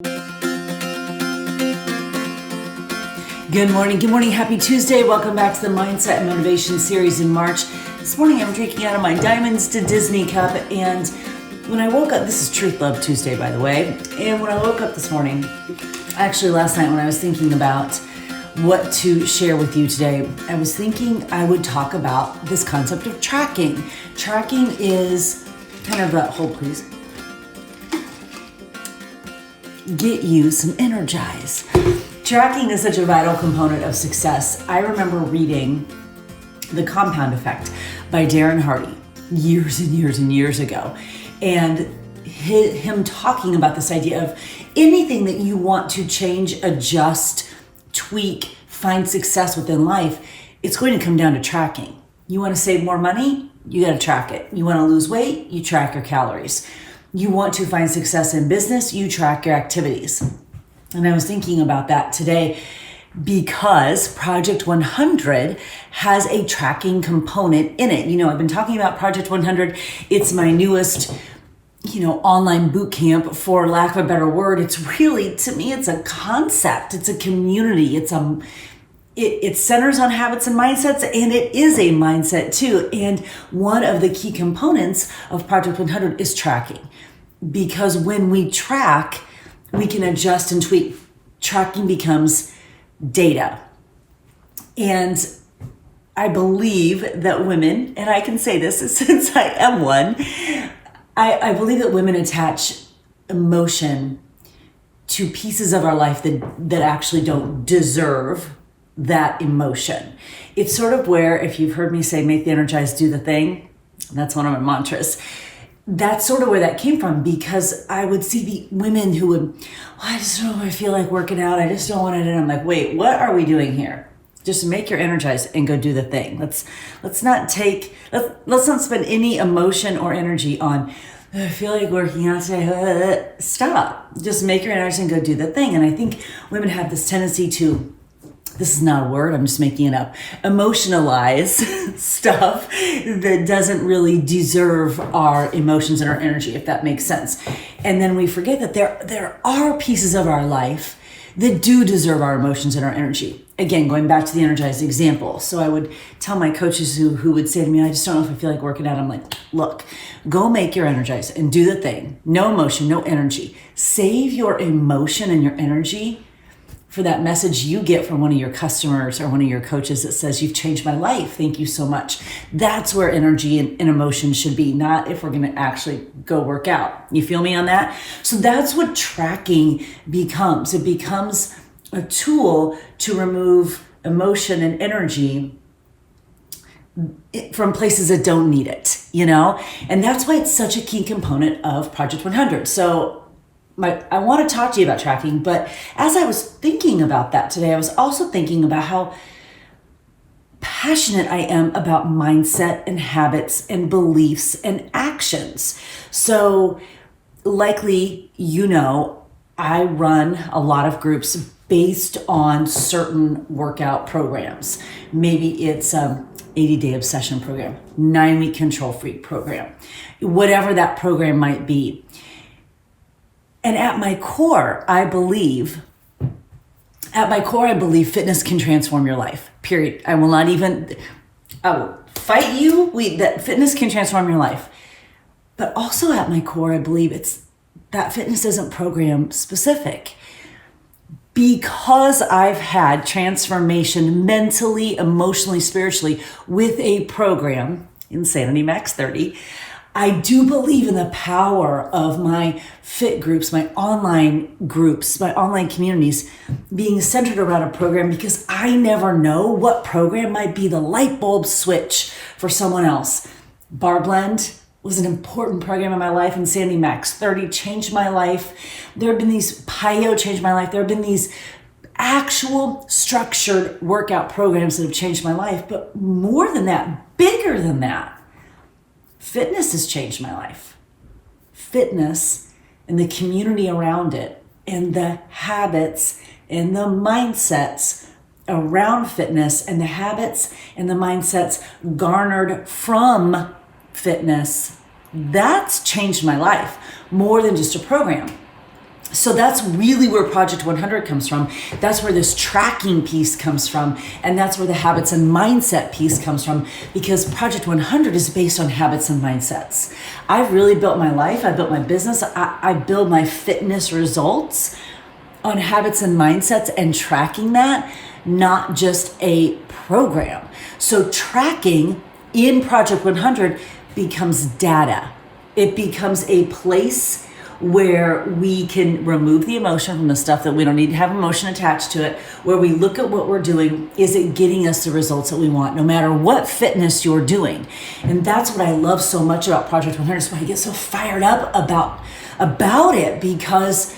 Good morning, happy Tuesday. Welcome back to the Mindset and Motivation series in March. This morning I'm drinking out of my Diamonds to Disney cup, and when I woke up, this is Truth Love Tuesday, by the way, and when I woke up this morning, actually last night when I was thinking about what to share with you today, I was thinking I would talk about this concept of tracking. Tracking is kind of a, hold please, get you some energize. Tracking is such a vital component of success. I remember reading The Compound Effect by Darren Hardy years and years and years ago. And him talking about this idea of anything that you want to change, adjust, tweak, find success within life, it's going to come down to tracking. You want to save more money? You got to track it. You want to lose weight? You track your calories. You want to find success in business? You track your activities. And I was thinking about that today because Project 100 has a tracking component in it. You know, I've been talking about Project 100. It's my newest, online boot camp, for lack of a better word. It's really, to me, it's a concept. It's a community. It centers on habits and mindsets, and it is a mindset too. And one of the key components of Project 100 is tracking. Because when we track, we can adjust and tweak. Tracking becomes data. And I believe that women, and I can say this since I am one, I believe that women attach emotion to pieces of our life that actually don't deserve that emotion. It's sort of where, if you've heard me say, make the energized do the thing, that's one of my mantras. That's sort of where that came from, because I would see the women who would, I just don't know if I feel like working out. I just don't want it. And I'm like, wait, what are we doing here? Just make your energized and go do the thing. Let's not spend any emotion or energy on, I feel like working out today. Stop. Just make your energized and go do the thing. And I think women have this tendency to, this is not a word, I'm just making it up, emotionalize stuff that doesn't really deserve our emotions and our energy, if that makes sense. And then we forget that there are pieces of our life that do deserve our emotions and our energy. Again, going back to the energized example. So I would tell my coaches who would say to me, I just don't know if I feel like working out. I'm like, look, go make your energized and do the thing. No emotion, no energy. Save your emotion and your energy for that message you get from one of your customers or one of your coaches that says, you've changed my life. Thank you so much. That's where energy and emotion should be, not if we're going to actually go work out. You feel me on that? So that's what tracking becomes. It becomes a tool to remove emotion and energy from places that don't need it, And that's why it's such a key component of Project 100. So I want to talk to you about tracking, but as I was thinking about that today, I was also thinking about how passionate I am about mindset and habits and beliefs and actions. So likely, I run a lot of groups based on certain workout programs. Maybe it's 80-day obsession program, 9-week control freak program, whatever that program might be. And at my core, I believe fitness can transform your life, period. I will fight you that fitness can transform your life. But also at my core, I believe that fitness isn't program specific. Because I've had transformation mentally, emotionally, spiritually with a program, Insanity Max 30, I do believe in the power of my fit groups, my online communities being centered around a program, because I never know what program might be the light bulb switch for someone else. Bar Blend was an important program in my life, and Sandy Max 30 changed my life. There have been these, PiYo changed my life. There have been these actual structured workout programs that have changed my life. But more than that, bigger than that, fitness has changed my life. Fitness and the community around it, and the habits and the mindsets around fitness, and the habits and the mindsets garnered from fitness, that's changed my life more than just a program. So that's really where Project 100 comes from. That's where this tracking piece comes from. And that's where the habits and mindset piece comes from, because Project 100 is based on habits and mindsets. I've really built my life. I built my business. I build my fitness results on habits and mindsets and tracking that, not just a program. So tracking in Project 100 becomes data. It becomes a place where we can remove the emotion from the stuff that we don't need to have emotion attached to it, where we look at what we're doing. Is it getting us the results that we want, no matter what fitness you're doing? And that's what I love so much about Project 100. That's why I get so fired up about it, because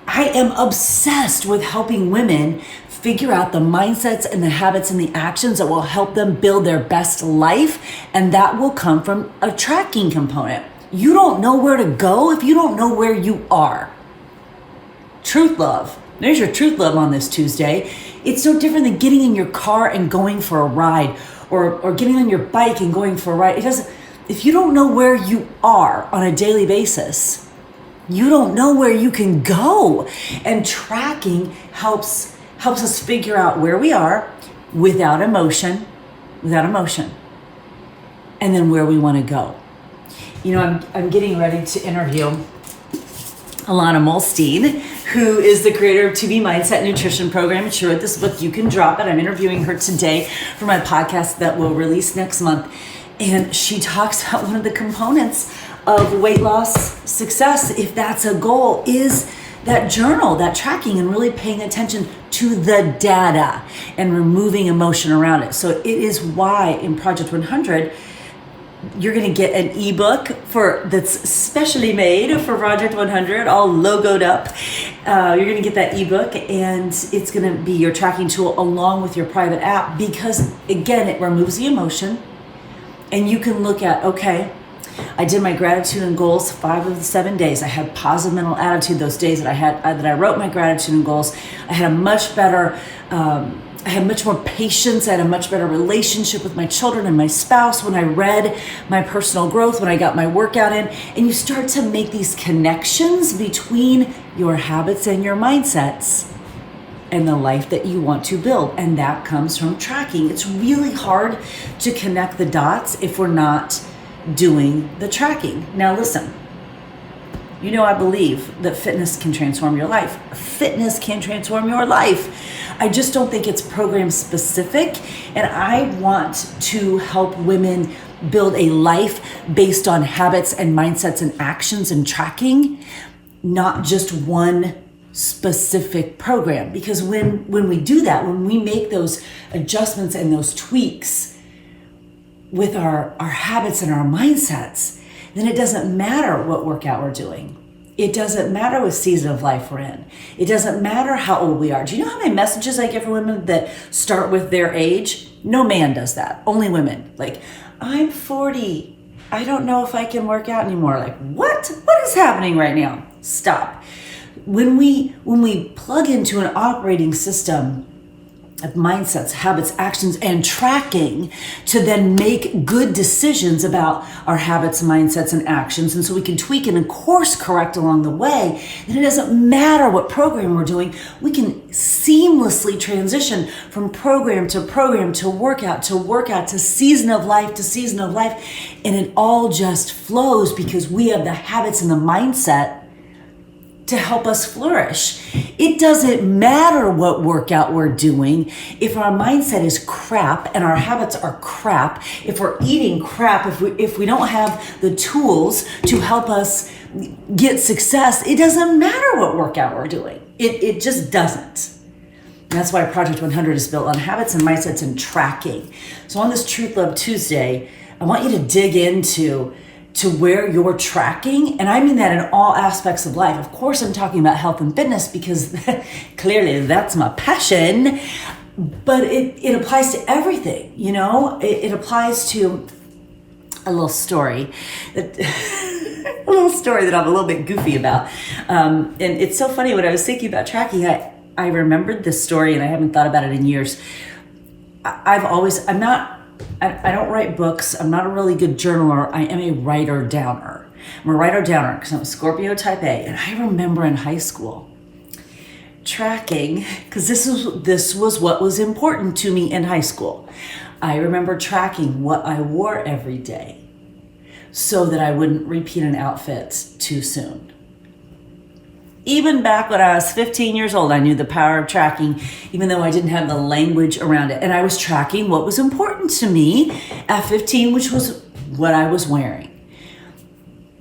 I am obsessed with helping women figure out the mindsets and the habits and the actions that will help them build their best life. And that will come from a tracking component. You don't know where to go if you don't know where you are. Truth love. There's your truth love on this Tuesday. It's no different than getting in your car and going for a ride, or getting on your bike and going for a ride. If you don't know where you are on a daily basis, you don't know where you can go. And tracking helps us figure out where we are without emotion, and then where we want to go. You know, I'm getting ready to interview Alana Molstein, who is the creator of 2B Mindset Nutrition Program. And she wrote this book, You Can Drop It. I'm interviewing her today for my podcast that will release next month. And she talks about one of the components of weight loss success, if that's a goal, is that journal, that tracking, and really paying attention to the data and removing emotion around it. So it is why in Project 100, you're going to get an ebook that's specially made for Project 100, all logoed up. You're going to get that ebook, and it's going to be your tracking tool along with your private app, because again, it removes the emotion, and you can look at, okay, I did my gratitude and goals 5 of the 7 days. I had positive mental attitude those days that I wrote my gratitude and goals. I had a much better, I had much more patience. I had a much better relationship with my children and my spouse when I read my personal growth, when I got my workout in. And you start to make these connections between your habits and your mindsets and the life that you want to build. And that comes from tracking. It's really hard to connect the dots if we're not doing the tracking. Now listen, you know I believe that fitness can transform your life. Fitness can transform your life. I just don't think it's program specific, and I want to help women build a life based on habits and mindsets and actions and tracking, not just one specific program. Because when we do that, when we make those adjustments and those tweaks with our habits and our mindsets, then it doesn't matter what workout we're doing. It doesn't matter what season of life we're in. It doesn't matter how old we are. Do you know how many messages I get from women that start with their age? No man does that, only women. Like, I'm 40. I don't know if I can work out anymore. Like, what? What is happening right now? Stop. When we plug into an operating system of mindsets, habits, actions, and tracking to then make good decisions about our habits, mindsets, and actions, and so we can tweak and course correct along the way, then it doesn't matter what program we're doing. We can seamlessly transition from program to program, to workout to season of life to season of life, and it all just flows because we have the habits and the mindset to help us flourish. It doesn't matter what workout we're doing if our mindset is crap and our habits are crap, if we're eating crap, if we don't have the tools to help us get success. It doesn't matter what workout we're doing. It just doesn't. And that's why Project 100 is built on habits and mindsets and tracking. So on this Truth Love Tuesday, I want you to dig into where you're tracking, and I mean that in all aspects of life. Of course, I'm talking about health and fitness because clearly that's my passion, but it applies to everything, you know? It applies to a little story that a little story that I'm a little bit goofy about. And it's so funny, when I was thinking about tracking, I remembered this story, and I haven't thought about it in years. I don't write books. I'm not a really good journaler. I am a writer downer. I'm a writer downer because I'm a Scorpio type A. And I remember in high school tracking, because this was what was important to me in high school. I remember tracking what I wore every day so that I wouldn't repeat an outfit too soon. Even back when I was 15 years old, I knew the power of tracking, even though I didn't have the language around it. And I was tracking what was important to me at 15, which was what I was wearing.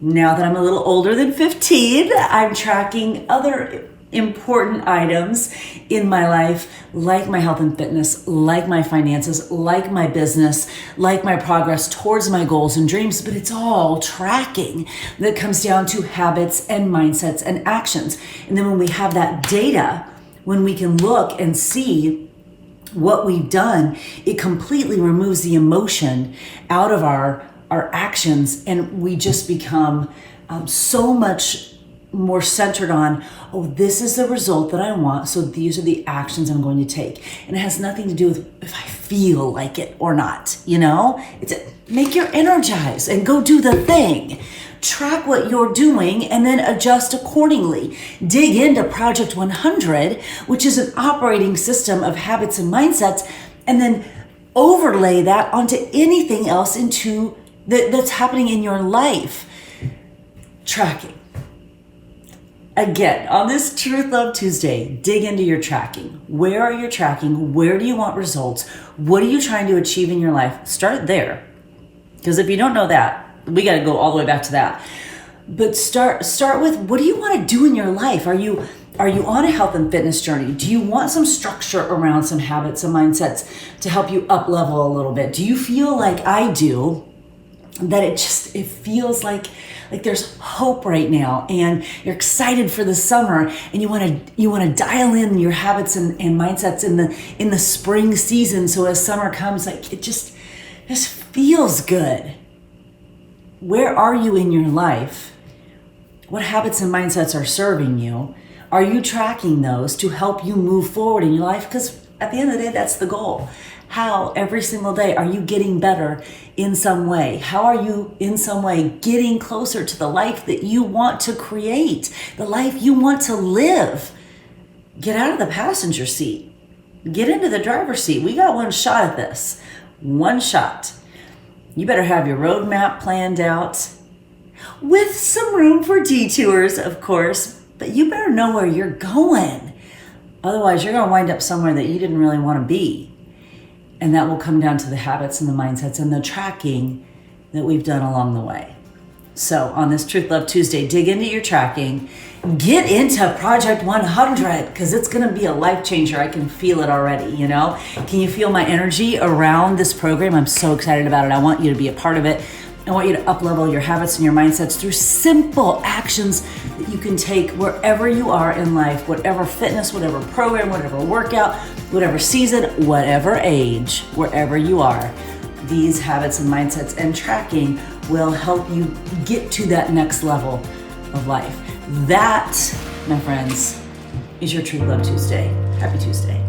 Now that I'm a little older than 15, I'm tracking other important items in my life, like my health and fitness, like my finances, like my business, like my progress towards my goals and dreams. But it's all tracking that comes down to habits and mindsets and actions. And then when we have that data, when we can look and see what we've done, it completely removes the emotion out of our actions, and we just become so much more centered on, oh, this is the result that I want, so these are the actions I'm going to take. And it has nothing to do with if I feel like it or not, It's make your energize and go do the thing. Track what you're doing and then adjust accordingly. Dig into Project 100, which is an operating system of habits and mindsets, and then overlay that onto anything else that's happening in your life. Tracking. Again, on this Truth Love Tuesday, dig into your tracking. Where are you tracking? Where do you want results? What are you trying to achieve in your life? Start there. Because if you don't know that, we got to go all the way back to that. But start with, what do you want to do in your life? Are you on a health and fitness journey? Do you want some structure around some habits and mindsets to help you up level a little bit? Do you feel like I do, that it feels like there's hope right now, and you're excited for the summer, and you want to dial in your habits and mindsets in the spring season, so as summer comes, it just feels good. Where are you in your life? What habits and mindsets are serving you? Are you tracking those to help you move forward in your life? Because at the end of the day, that's the goal. How every single day are you getting better in some way? How are you in some way getting closer to the life that you want to create, the life you want to live? Get out of the passenger seat. Get into the driver's seat. We got one shot at this. One shot. You better have your roadmap planned out with some room for detours, of course, but you better know where you're going. Otherwise, you're going to wind up somewhere that you didn't really want to be. And that will come down to the habits and the mindsets and the tracking that we've done along the way. So on this Truth Love Tuesday, dig into your tracking, get into Project 100, because it's going to be a life changer. I can feel it already, Can you feel my energy around this program? I'm so excited about it. I want you to be a part of it. I want you to up-level your habits and your mindsets through simple actions that you can take wherever you are in life, whatever fitness, whatever program, whatever workout, whatever season, whatever age, wherever you are. These habits and mindsets and tracking will help you get to that next level of life. That, my friends, is your Truth Love Tuesday. Happy Tuesday.